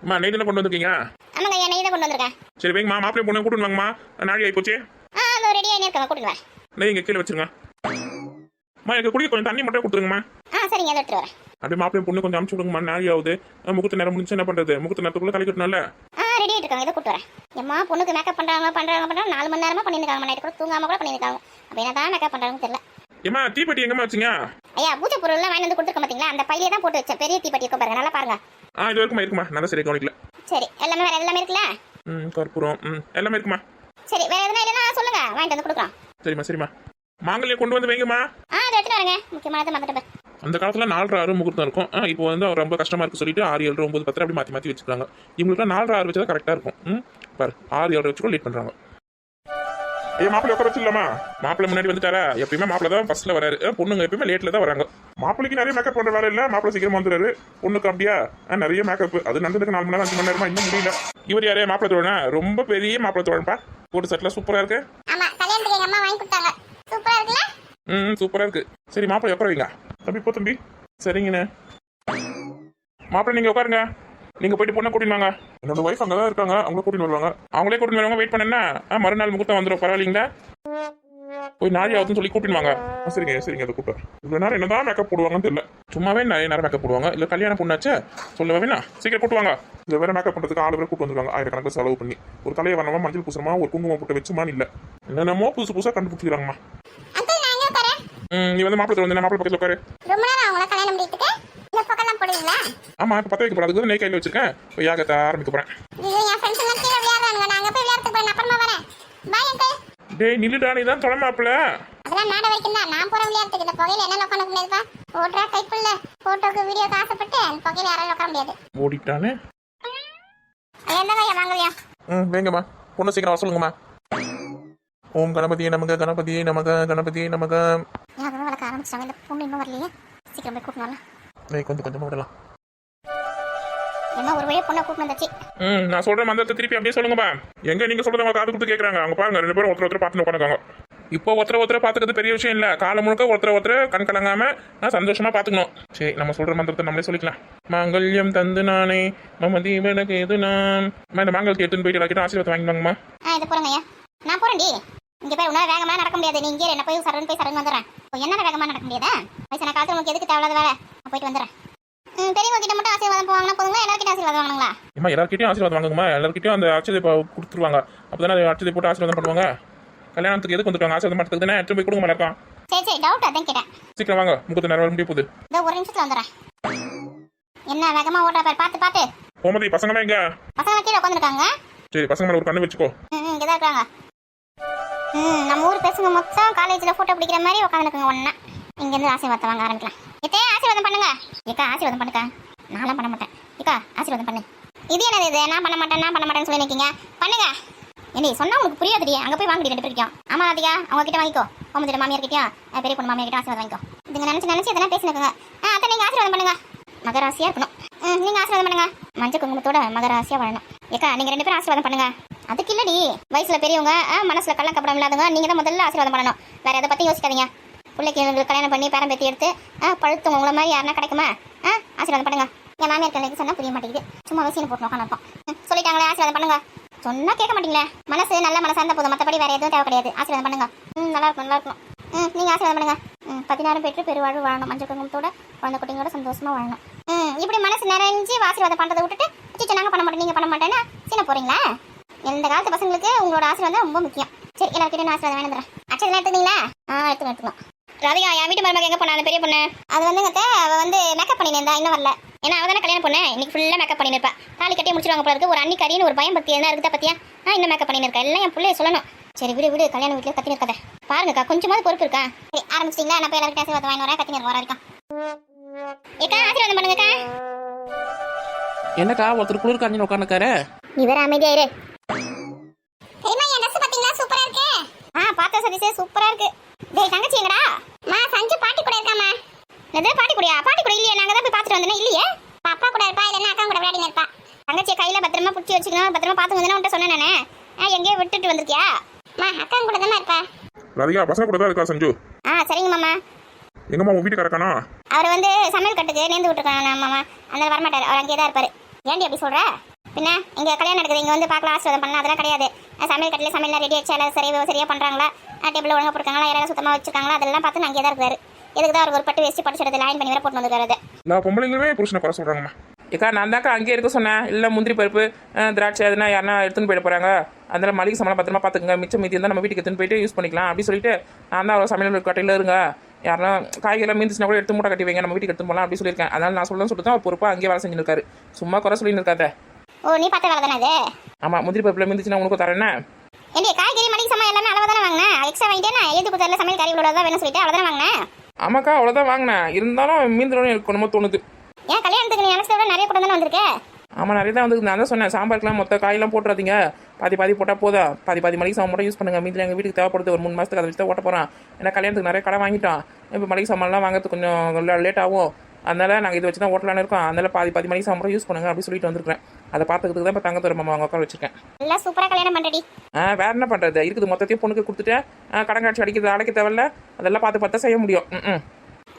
அம்மா நெய் தானே கொண்டு வந்திருக்கீங்க? ஆமாங்க ஐயா, நெய் தான் கொண்டு வந்திருக்கேன். சரி வைங்கம்மா, மாப்பிள்ளை பொண்ணு கூட்டிட்டு வாங்கம்மா. நாடி ஆகி போச்சு. அதோ ரெடி ஆகி இருக்காங்க, கூட்டிட்டு வரேன். நெய் இங்கே கீழே வச்சிருங்க. அம்மா எனக்கு குடிக்க கொஞ்சம் தண்ணி மட்டும் கொடுத்துருங்கம்மா. சரிங்க, அதை எடுத்துட்டு வரேன். அப்படியே மாப்பிள்ளை பொண்ணு கொஞ்சம் அமுச்சு விடுங்கம்மா. நாடி ஆகுது. முகூர்த்த நேரம் முடிஞ்சு என்ன பண்றது? முகூர்த்த நேரத்துக்குள்ள கழிக்கட்டும்ல. ரெடி ஆகிட்டு இருக்காங்க, இதை கூட்டு வரேன். எம்மா பொண்ணுக்கு மேக்கப் பண்றாங்க 4 மணி நேரமா பண்ணிருக்காங்க. நைட்டு கூட தூங்காம கூட பண்ணிருக்காங்க. அப்ப என்னதான் மேக்கப் பண்றாங்கன்னு தெரியல. ஏமா தீப்பெட்டி எங்கம்மா வச்சீங்க? ஐயா, பூஜை பொருள் எல்லாம் வாங்கி வந்து கொடுத்துருக்க மாட்டீங்களா? அந்த பையிலே தான் போட்டு வச்சேன். பெரிய தீப்பெட்டி இருக்கும் பாருங்க, நல்லா பாருங்க. இது இருக்குமா நல்லா சரி கவனிக்கல. சரி, எல்லாமே வேற எல்லாமே இருக்குல்ல? கற்பூரம் எல்லாமே இருக்குமா? சரி, வேற எதுனா இல்லைன்னா சொல்லுங்க, வாங்கிட்டு வந்து கொடுக்குறோம். சரிம்மா. மாங்கல்யம் கொண்டு வந்து வைங்கம்மா. அதை எடுத்துட்டு வரேங்க. முக்கியமானதை மறந்துட்டேன். அந்த காலத்துல 4-6 முகூர்த்தம் இருக்கும். இப்போ வந்து ரொம்ப கஷ்டமா இருக்கு சொல்லிட்டு 6, 7, 9, 10 அப்படி மாத்தி வச்சுக்காங்க. இவங்களுக்கு 4-6 வச்சா கரெக்டா இருக்கும். பாரு 6, 7 வச்சுக்கோ லேட் பண்றாங்க. மாப்பிள்ளை உட்கார வச்சிடலாமா? மாப்பிள்ளை முன்னாடி வந்துட்டாரா? எப்பயுமே மாப்பிள்ளை தான் ஃபர்ஸ்ட்ல வராரு. பொண்ணுங்க எப்பயுமே லேட்ல தான் வராங்க. மாப்பிள்ளைக்கு நிறைய மேக்கப் பண்ற வேலை இல்ல. மாப்பிள்ளை சீக்கிரமா வந்துறாரு. பொண்ணுக்கு அப்படியா நிறைய மேக்கப். அது நடந்ததுக்கு 4 மணி நேரம் 5 மணி நேரமா இன்னும் முடியல. இவர் யாரே மாப்பிள்ளை தோழனா? ரொம்ப பெரிய மாப்பிள்ளை தோழன்பா. போட்டு செட்ல சூப்பரா இருக்கு. ஆமா, கல்யாணத்துக்கு எங்க அம்மா வாங்கி கொடுத்தாங்க. சூப்பரா இருக்குல? சூப்பரா இருக்கு. சரி மாப்பிள்ளை உட்கார வைங்க. தம்பி சரிங்கண்ணே. மாப்பிள்ளை நீங்க உட்காருங்க. நீங்க போயிட்டு பொண்ணை கூட்டிட்டு வாங்க. என்னோட ஒய்ஃப் அங்கதான் இருக்காங்க, அவங்கள கூட்டிட்டு வருவாங்க. அவங்களே கூட்டிட்டு வருவாங்க. வெயிட் பண்ணா மறுநாள் முகூர்த்தம் வந்துடும். பரவாயில்லைங்களா? போய் நாடி ஆகுதுன்னு சொல்லி கூட்டிட்டு வாங்க. சரிங்க அதை கூப்பிட்டு. இவ்வளவு நேரம் என்னதான் மேக்கப் போடுவாங்கன்னு தெரியல. சும்மாவே நிறைய நேரம் மேக்கப் போடுவாங்க. இல்ல கல்யாணம் பொண்ணாச்சு சொல்லவே வேணா. சீக்கிரம் கூட்டுவாங்க. இந்த வேற மேக்கப் பண்றதுக்கு 6 பேர் கூட்டு வந்துருக்காங்க. 1000 செலவு பண்ணி ஒரு தலையை வரணுமா, மஞ்சள் பூசணுமா, ஒரு குங்குமம் போட்டு வச்சுமான்னு இல்ல. என்னென்னமோ புதுசா கண்டுபிடிச்சிக்கிறாங்கம்மா. நீ வந்து மாப்பிள்ளை வந்து மாப்பிள்ளை பக்கத்துல உட்காரு. ரொம்ப நேரம் அவங்கள கல்யாணம் பண்ணிட்டு இந்த பக்கம்லாம் போடுவீங்களா? ஆமா, இப்ப 10 வைக்க போறேன். அதுக்கு நெய் கையில வச்சிருக்கேன். போய் யாகத்தை ஆரம்பிக்க போறேன். என் ஃப்ரெண்ட்ஸ் எல்லாம் கீழே விளையாடுறாங்க. நாங்க போய் விளையாடுறதுக்கு போறேன். அப்புறமா வரேன். Bye uncle. டேய் நில்லுடா, நீ தான் தொலை மாப்பிள்ள. அதெல்லாம் நாட வரைக்கும் தான். நான் போறேன் விளையாடுறதுக்கு. இந்த புகையில என்ன உட்காந்து முடியாதுப்பா. ஓட்ரா கைப்புள்ள போட்டோக்கு வீடியோக்கு ஆசைப்பட்டு அந்த புகையில யாராலும் உட்கார முடியாது. ஓடிட்டானே. என்னங்க ஐயா வாங்கலையா? வேங்கம்மா. பொண்ணு சீக்கிரம் வர சொல்லுங்கம்மா. ஓம் கணபதியே நமக கணபதியே நமக கணபதியே நமக. யாரும் வளர்க்க ஆரம்பிச்சாங்க. இந்த பொண்ணு இன்னும் வரலையே. சீக்கிரம் போய் கூட்டணும். கொஞ்சமா விடலாம். என்ன ஒரு வழியா பொண்ணை கூட்டு வந்தாச்சு. நான் சொல்ற மந்திரத்தை திருப்பி அப்படியே சொல்லுங்கப்பா. எங்க நீங்க சொல்றத அவங்க காது கொடுத்து கேட்கறாங்க. அவங்க பாருங்க 2 பேரும் ஒருத்தர் பார்த்து உட்காந்துருக்காங்க. இப்போ ஒருத்தர் பார்த்துக்கிறது பெரிய விஷயம் இல்ல. காலம் முழுக்க ஒருத்தர் கண் கலங்காம சந்தோஷமா பாத்துக்கணும். சரி, நம்ம சொல்ற மந்திரத்தை நம்மளே சொல்லிக்கலாம். மாங்கல்யம் தந்து நானே மம தீவனுக்கு எது நான். இந்த மாங்கல்யத்தை எடுத்துன்னு போயிட்டு எல்லாக்கிட்ட ஆசீர்வாதம் வாங்கிவாங்கம்மா. இது போறேங்க ஐயா. நான் போறேன்டி. இங்க போய் உன்னால வேகமா நடக்க முடியாது. நீ இங்கே என்ன போய் சரன் வந்துடுறேன். என்ன வேகமா நடக்க முடியாதா? வயசான காலத்துல உங்களுக்கு எதுக்கு தேவையில்லாத வேலை? நான் போயிட்டு வந்துடுறேன். பெரியவங்க கிட்ட மட்டும் ஆசீர்வாதம் போவாங்கன்னா போதுங்களா? எல்லாருக்கிட்ட ஆசீர்வாதம் வாங்கணுங்களா? எல்லாருக்கிட்டையும் ஆசீர்வாதம் வாங்குங்கம்மா. எல்லாருக்கிட்டையும் அந்த அச்சதை கொடுத்துருவாங்க. அப்பதானே அச்சதை போட்டு ஆசீர்வாதம் பண்ணுவாங்க. கல்யாணத்துக்கு எதுக்கு வந்துருக்காங்க? ஆசீர்வாதம் பண்ணுறதுக்கு தானே. எடுத்து போய் கொடுங்க எல்லாருக்கும். சரி டவுட் அதான் கேட்டேன். சீக்கிரம் வாங்க, முகூர்த்த நேரம் முடிய போகுது. இதோ ஒரு நிமிஷத்துல வந்துடுறேன். என்ன வேகமா ஓட்டா பாரு. பாத்து கோமதி, பசங்க எங்க? பசங்க கீழே உட்காந்துருக்காங்க. சரி, பசங்க மேல ஒரு கண்ணு வச்சுக்கோ. இங்கதான் இருக்காங்க. நம்ம ஊர் பசங்க மொத்தம் காலேஜ்ல போட்டோ பிடிக்கிற மாதிரி உட்காந்துருக்காங்க. ஒன்னா இங்க இருந்து ஆசீர்வாதம் வாங்க ஆரம்பிக்கலாம். ஆசீர்வாதம் பண்ணுங்க. ஆசீர்வாதம் பண்ணுங்க. நான்லாம் பண்ண மாட்டேன். ஆசீர்வாதம் பண்ணு. இது என்னது இது? நான் பண்ண மாட்டேன்னு சொல்லி நிக்கீங்க. பண்ணுங்க. என்ன சொன்னா உங்களுக்கு புரியாதுடி. அங்க போய் வாங்கடி 2 பேருக்கும். ஆமா ராதிகா, அவங்க கிட்ட வாங்கிக்கோ. கோமதியோட மாமியார் கிட்டயா, பெரிய பொண்ணு மாமியார் கிட்ட ஆசீர்வாதம் வாங்கிக்கோ. இதுங்க நினைச்சு எதனா பேசினுங்க. அத்தை நீங்க ஆசீர்வாதம் பண்ணுங்க. மகராசியா இருக்கணும். நீங்க ஆசீர்வாதம் பண்ணுங்க. மஞ்சள் குங்குமத்தோட மகராசியா வாழணும். நீங்க 2 பேரும் ஆசீர்வாதம் பண்ணுங்க. அதுக்கு இல்லடி, வயசுல பெரியவங்க, மனசுல கள்ளம் கப்படம் இல்லாதவங்க, நீங்க தான் முதல்ல ஆசீர்வாதம் பண்ணணும். வேற எதை பத்தி யோசிக்காதீங்க. பிள்ளைக்கு கல்யாணம் பண்ணி பேரம் பேத்தி எடுத்து பழுத்தவங்க உங்களை மாதிரி யாருன்னா கிடைக்குமா? ஆசீர்வாதம் பண்ணுங்க. என் மாமியார் கல்யாணத்துக்கு சொன்னா புரிய மாட்டேங்குது. சும்மா வயசு போட்டு உட்காந்துருப்போம். சொல்லிட்டாங்களே ஆசீர்வாதம் பண்ணுங்க. சொன்னா கேட்க மாட்டீங்களே. மனசு நல்ல மனசா இருந்தா போதும். மற்றபடி வேற எதுவும் தேவை கிடையாது. ஆசீர்வாதம் பண்ணுங்க. நல்லா இருக்கணும். நீங்க ஆசீர்வாதம் பண்ணுங்க. 16 பெற்று பெருவாழ்வு வாழணும். மஞ்சள் குங்குமத்தோட குழந்தை குட்டிங்களோட சந்தோஷமா வாழணும். இப்படி மனசு நிறைஞ்சு ஆசீர்வாதம் பண்றதை விட்டுட்டு சிச்சு நாங்க பண்ண மாட்டோம், நீங்க பண்ண மாட்டேன்னா சின்ன போறீங்களா? இந்த காலத்து பசங்களுக்கு உங்களோட ஆசீர்வாதம் ரொம்ப முக்கியம். சரி, எல்லாருக்கிட்டையும் ஆசீர்வாதம் வேணுங்கிறேன். அச்சதெல்லாம் எடுத்துங்களா? எடுத்துக்கலாம். ராதிகா, என் வீட்டு மருமக எங்க போனா? அந்த பெரிய பொண்ணு அது வந்துங்க. அவ வந்து மேக்கப் பண்ணிருந்தா, இன்னும் வரல. ஏன்னா அவ தானே கல்யாணம் பொண்ணு. இன்னைக்கு ஃபுல்லா மேக்கப் பண்ணிருப்பா. தாலி கட்டி முடிச்சிருவாங்க போல இருக்கு. ஒரு அன்னி கறின்னு ஒரு பயம் பக்தி என்ன இருக்குதா பத்தியா? இன்னும் மேக்கப் பண்ணிருக்கா. எல்லாம் என் பிள்ளைய சொல்லணும். சரி விடு. கல்யாண வீட்டுல கத்தினு இருக்காத. பாருங்கக்கா, கொஞ்சமாவது பொறுப்பு இருக்கா? சரி, ஆரம்பிச்சிட்டீங்களா? நான் போய் எல்லாருக்கும் ஆசீர்வாதம் வாங்கி வரேன். கத்தினு வர வரைக்கும் ஆசீர்வாதம் பண்ணுங்கக்கா. என்னக்கா ஒருத்தர் குளிர் காஞ்சி உட்காந்துக்காரு? நீ வேற அமைதியா இரு. தெரியுமா என் ட்ரெஸ் பாத்தீங்களா? சூப்பரா இருக்கு. பார்த்தா சதீஷே சூப்பரா இருக்கு. டேய் தங்கச்சி எங்கடா? சஞ்சு பாட்டி கூட இருக்காமா. என்னது பாட்டி கூடயா? பாட்டி கூட இல்லையே. நாங்க தான் போய் பார்த்துட்டு வந்தோம். இல்லையே. அப்பா கூட இருப்பா, இல்லைன்னா அக்கா கூட விளையாடினு இருப்பா. தங்கச்சியை கையில பத்திரமா பிடிச்சி வச்சுக்கணும். பத்திரமா பார்த்து வந்தேன்னா உன்ட்ட சொன்னேன் நானே. எங்கேயோ விட்டுட்டு வந்திருக்கியா? அக்கா கூட தானே இருப்பா. ராதிகா, பசங்க கூட தான் இருக்கா சஞ்சு. சரிங்க மாமா. எங்கம்மா உன் வீட்டுக்காரக்கானா? அவர் வந்து சமையல் கட்டுக்கு நேர்ந்து விட்டுருக்காங்க மாமா. அதனால வரமாட்டாரு. அவர் அங்கேயே தான் இருப்பாரு. ஏன்டி அப்படி சொல்ற? பின்ன இங்கே கல்யாணம் நடக்குது, இங்கே வந்து பார்க்கலாம் ஆசீர்வாதம் பண்ணலாம் அதெல்லாம் கிடையாது. சமையல் கட்டில் சமையல் ரெடி ஆச்சு, எல்லாம் சரியாக பண்ணுறாங்களா, டேபிள் ஒழுங்காக போட்டுருக்காங்களா, யாராவது சுத்தமாக வச்சிருக்காங்களா, அதெல்லாம் பார்த்து நான் அங்கே தான் இருக்காரு. எதுக்கு தான் அவருக்கு ஒரு பட்டு வேஸ்ட்டு பட்டு சட்டத்தை லைன் பண்ணி வேற போட்டு வந்துருக்காரு. எல்லா பொம்பளைங்களுமே புருஷனை குறை சொல்கிறாங்கம்மா. ஏக்கா நான் தான்க்கா அங்கேயே இருக்க சொன்னேன். இல்லை முந்திரி பருப்பு திராட்சை எதுனா யாருனா எடுத்துன்னு போயிட போகிறாங்க, அதனால் மளிகை சாமான் பத்திரமா பார்த்துக்குங்க, மிச்சம் மீதி இருந்தால் நம்ம வீட்டுக்கு எடுத்துன்னு போயிட்டு யூஸ் பண்ணிக்கலாம் அப்படி சொல்லிட்டு நான் தான் அவ்வளோ சமையல் கட்டையில் இருங்க, யாருனா காய்கறிலாம் மீந்துச்சுனா கூட எடுத்து மூட்டை கட்டி வைங்க, நம்ம வீட்டுக்கு எடுத்து போகலாம் அப்படி சொல்லியிருக்கேன். அதனால் நான் சொல்லணும்னு சொல்லிட்டு தான் அவர் பொறுப்பாக அங்கேயே வேலை செஞ்சுருக்காரு. சும்மா குறை சொல்லின்னு இருக்காத. ஓ நீ பார்த்த வேலை தானே அது? ஆமாம், முந்திரி பருப்பில் மீந்துச்சுன்னா உனக்கு தரேன்னே. ஏண்டி காய்கறி மளிகை சாமான் எல்லாமே அளவு தானே வாங்கினேன், எக்ஸ்ட்ரா வாங்கிட்டேன். நான் எழுதி கொடுத்தல சமையல் கறி இவ்வளோ தான் வேணும் சொல்லிட்டு அவ்வளோ தானே வாங்கினேன். ஆமாக்கா அவ்வளோதான் வாங்கினேன், இருந்தாலும் மீந்துடும் எனக்கு என்னமோ தோணுது. ஏன் கல்யாணத்துக்கு நீ நினச்சத விட நிறைய கூட தானே வந்திருக்கேன். ஆமாம் நிறைய தான் வந்து நான் தான் சொன்னேன், சாம்பாருக்குலாம் மொத்த காயெல்லாம் போட்டுறாதீங்க, பாதி பாதி போட்டால் போதும், பாதி மளிகை சாமான் மட்டும் யூஸ் பண்ணுங்க, மீதில் எங்கள் வீட்டுக்கு தேவைப்படுது ஒரு 3 மாதத்துக்கு அதை வச்சு தான் ஓட்ட போகிறோம். ஏன்னா கல்யாணத்துக்கு நிறைய கடை வாங்கிட்டோம், இப்போ மளிகை சாமான்லாம் வாங்குறது கொஞ்சம் லேட் ஆகும், அதனால் நாங்கள் இதை வச்சு தான் ஓட்டலான்னு இருக்கோம். அதனால் பாதி மளிகை சாமான் மட்டும் யூஸ் பண்ணுங்க அப்படி சொல்லிட்டு வந்துருக்கேன். அதை பார்த்துக்கிறதுக்கு தான் இப்போ தங்கத்தோட மாமா அவங்க உட்கார வச்சிருக்கேன். எல்லாம் சூப்பராக கல்யாணம் பண்ணுறடி. வேற என்ன பண்ணுறது இருக்குது, மொத்தத்தையும் பொண்ணுக்கு கொடுத்துட்டு கடங்காட்சி அடைக்க தேவையில்ல, அதெல்லாம் பார்த்து செய்ய முடியும்.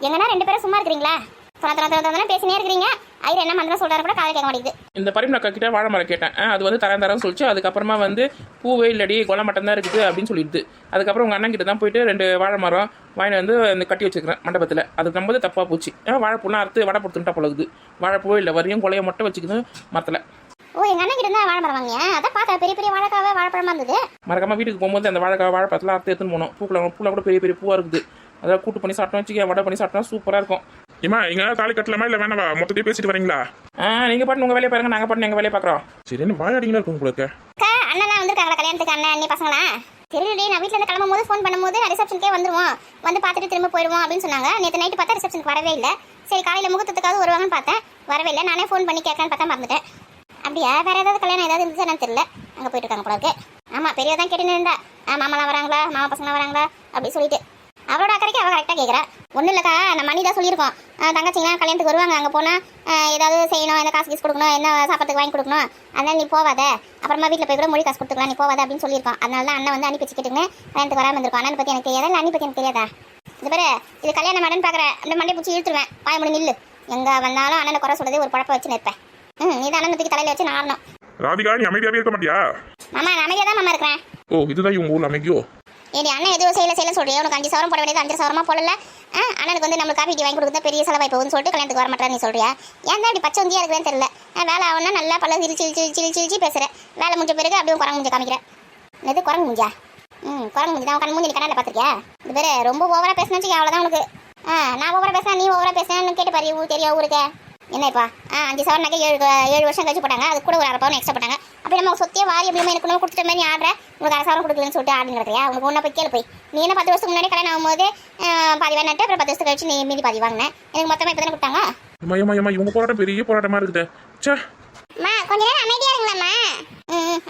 எங்கன்னா 2 பேரும் சும்மா இருக்கிறீங்களா? தொலை பேசினே இருக்கிறீங்க. ஐயர் என்ன மந்திரம் சொல்றாரு கூட காது கேட்க மாட்டேங்குது. இந்த பரிமளக்கா கிட்ட வாழை மரம் கேட்டேன், அது வந்து தரேன்னு சொல்லிச்சு. அதுக்கப்புறமா வந்து பூவே இல்லடி கொலை மட்டும் தான் இருக்குது அப்படின்னு சொல்லிடுது. அதுக்கப்புறம் உங்கள் அண்ணன் கிட்ட தான் போயிட்டு 2 வாழை மரம் வாங்கி வந்து இந்த கட்டி வச்சுக்கிறேன் மண்டபத்தில். அது ரொம்ப தப்பாக போச்சு. வாழைப்பூலாம் அறுத்து வடை பொறுத்துட்டா பழகுது. வாழைப்பூவே இல்லை, வரையும் கொலையை மட்டும் வச்சுக்குது மரத்தில். ஓ எங்க அண்ணன் கிட்ட தான் வாழை மரம் வாங்கியா? அதான் பார்த்தா பெரிய பெரிய வாழைக்காவே வாழைப்பழமா இருந்தது. மறக்காம வீட்டுக்கு போகும்போது அந்த வாழைப்பழத்தெல்லாம் அறுத்து எடுத்துன்னு போனோம். பூக்களை கூட பெரிய பெரிய பூவாக இருக்குது. அதாவது கூட்டு பண்ணி சாப்பிட்டோம் வச்சுக்க, வடை பண்ணி சாப்பிட்டோம் சூப்பராக இருக்கும். ஏமா இங்க தாலி கட்டலாமா இல்லை வேணவா? மொத்தத்தையும் பேசிட்டு வரீங்களா? நீங்கள் பாட்டு உங்கள் வேலையை பாருங்க, நாங்கள் பாட்டு எங்கள் வேலையை பார்க்குறோம். சரி என்ன வாயாடிங்களா இருக்கும் உங்களுக்கு? அண்ணன் வந்திருக்காங்களா கல்யாணத்துக்கு? அண்ணன் அண்ணி பசங்களா? தெரியலடி, நான் வீட்டில் இருந்து கிளம்பும் போது ஃபோன் பண்ணும்போது ரிசப்ஷனுக்கே வந்துருவோம், வந்து பார்த்துட்டு திரும்ப போயிடுவோம் அப்படின்னு சொன்னாங்க. நேற்று நைட்டு பார்த்தா ரிசப்ஷனுக்கு வரவே இல்லை. சரி காலையில் முகூர்த்தத்துக்காவது வருவாங்கன்னு பார்த்தேன், வரவே இல்லை. நானே ஃபோன் பண்ணி கேட்கலான்னு பார்த்தா மறந்துட்டேன். அப்படியா? வேற ஏதாவது கல்யாணம் ஏதாவது இருந்துச்சு என்னன்னு தெரியல. அங்கே போயிட்டு இருக்காங்க போல இருக்கு. ஆமாம் பெரியவ தான் கேட்டுன்னு இருந்தா, மாமாலாம் வராங்களா, மாமா பசங்களாம் வராங்களா அப்படி சொல்லிட்டு. அவளோட அக்கறைக்கு அவள் கரெக்டாக கேட்குறா. ஒன்றும் இல்லைக்கா, நம்ம மணி தான் சொல்லியிருக்கோம், தங்கச்சிங்களாம் கல்யாணத்துக்கு வருவாங்க, அங்கே போனால் ஏதாவது செய்யணும், எந்த காசு கொடுக்கணும், என்ன சாப்பாட்டுக்கு வாங்கி கொடுக்கணும், அதனால் நீ போவாத, அப்புறமா வீட்டில் போய் கூட மொழி காசு கொடுத்துக்கலாம், நீ போவாத அப்படின்னு சொல்லியிருக்கோம். அதனால தான் அண்ணன் வந்து அனுப்பி வச்சுக்கிட்டுங்க கல்யாணத்துக்கு வராமல் இருந்திருக்கோம். அண்ணன் பற்றி எனக்கு தெரியாதா, இல்லை அண்ணி பற்றி எனக்கு தெரியாதா? இது பேர் இது கல்யாணம் மேடன்னு பார்க்குறேன், அப்படியே மண்டே பிடிச்சி இழுத்துருவேன். வாய முடி நில்லு. எங்கே வந்தாலும் அண்ணனை குறை சொல்றது ஒரு பழப்பை வச்சு நிற்பேன். நீ தான் அண்ணன் தூக்கி தலையில் வச்சு நான் ஆடணும். ராதிகா நீ அமைதியாவே இருக்க மாட்டியா? மாமா நான் அமைதியாக தான் மாமா இருக்கிறேன். ஓ இதுதான் இவங்க ஊர்ல அமைதியோ? ஏடி அண்ணன் எதுவும் செய்யல சொல்றியா? உனக்கு 5 சவரம் போட வேண்டியது 5 சவரமா போடல. அண்ணனுக்கு வந்து நம்மளுக்கு காஃபி டீ வாங்கி கொடுத்தா பெரிய செலவாய் போகுதுன்னு சொல்லிட்டு கல்யாணத்துக்கு வர மாட்டேன் நீ சொல்றியா? ஏன் தான் இப்படி பச்சை வந்தியா இருக்குன்னு தெரியல. வேலை ஆகுனா நல்லா பல்ல சிரிச்சு பேசுகிறேன். வேலை முடிஞ்ச பிறகு அப்படியே குரங்கு முடிஞ்ச காமிக்கிறேன். எது குரங்கு முடிஞ்சா? குரங்கு முடிஞ்சா உன் கண் மூஞ்சி நீ கண்ணால் பார்த்துருக்கியா? இது பேர் ரொம்ப ஓவராக பேசினா வச்சுக்க அவ்வளோதான் உனக்கு. நான் ஓவராக பேசினா நீ ஓவராக பேசினேன்னு கேட்டு பாரு. ஊர் தெரியும் ஊருக்கு என்னப்பா 5 சவரனாக்கே 7 வருஷம் கழிச்சு போட்டாங்க. அது கூட ஒரு 1/2 பவுன் எக்ஸ்ட்ரா போட்டாங்க. அப்படி நம்ம சொத்தியே வாரி எப்படி எனக்கு ஒன்று கொடுத்துட்ட மாதிரி ஆடுற, உங்களுக்கு 1/2 சவரம் கொடுக்கலன்னு சொல்லிட்டு ஆடுன்னு கிடக்கிறியா? உங்களுக்கு ஒன்றா போய் கேளு போய். நீ என்ன 10 வருஷத்துக்கு முன்னாடி கல்யாணம் ஆகும்போது பாதி வேணாட்டு, அப்புறம் 10 வருஷத்துக்கு கழிச்சு நீ மீதி பாதி வாங்கினேன். எனக்கு மொத்தமாக இப்போ தானே கொடுத்தாங்க. மயமா இவங்க போராட்டம் பெரிய போராட்டமா இருக்குது. சே கொஞ்ச நேரம் அமைதியாக இருங்களாம்மா.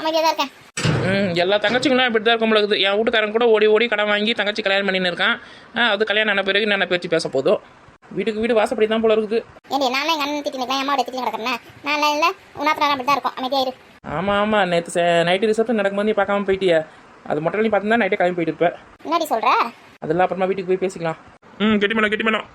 அமைதியாக தான் இருக்கேன். எல்லா தங்கச்சிங்களும் இப்படி தான் இருக்கும் பொழுது. என் வீட்டுக்காரன் கூட ஓடி கடன் வாங்கி தங்கச்சி கல்யாணம் பண்ணின்னு இருக்கான். அது கல்யாணம் ஆன பிறகு நான் பேச்சு பேச போதும். வீட்டுக்கு வாசப்படி தான் போல இருக்குது. ஏடி நானே எங்கள் அண்ணன் திட்டி நிற்கிறேன், அம்மாவோட திட்டி கிடக்கிறேன். நான் இல்லை உணாத்திரம் அப்படி தான் இருக்கும். அமைதியாக இரு. ஆமாம் நேற்று நைட்டு ரிசப்ஷன் நடக்கும்போது நீ பார்க்காம போயிட்டியா? அது மட்டும் நீ பார்த்துருந்தா நைட்டே கிளம்பி போயிட்டு இருப்பேன். முன்னாடி சொல்கிற அதெல்லாம் அப்புறமா வீட்டுக்கு போய் பேசிக்கலாம். கெட்டி மேடம்